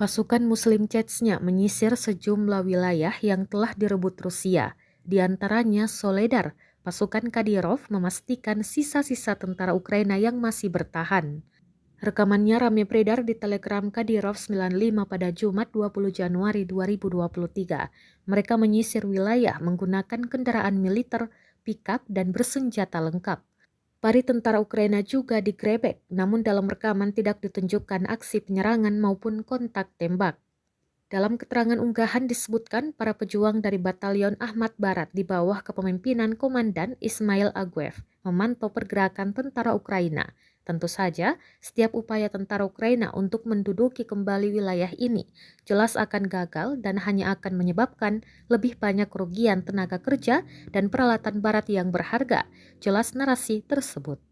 Pasukan Muslim Chechnya menyisir sejumlah wilayah yang telah direbut Rusia, di antaranya Soledar. Pasukan Kadyrov memastikan sisa-sisa tentara Ukraina yang masih bertahan. Rekamannya ramai beredar di Telegram Kadyrov 95 pada Jumat 20 Januari 2023. Mereka menyisir wilayah menggunakan kendaraan militer, pikap, dan bersenjata lengkap. Pari tentara Ukraina juga digrebek, namun dalam rekaman tidak ditunjukkan aksi penyerangan maupun kontak tembak. Dalam keterangan unggahan disebutkan para pejuang dari Batalion Ahmad Barat di bawah kepemimpinan Komandan Ismail Aguev memantau pergerakan tentara Ukraina. Tentu saja, setiap upaya tentara Ukraina untuk menduduki kembali wilayah ini jelas akan gagal dan hanya akan menyebabkan lebih banyak kerugian tenaga kerja dan peralatan Barat yang berharga, jelas narasi tersebut.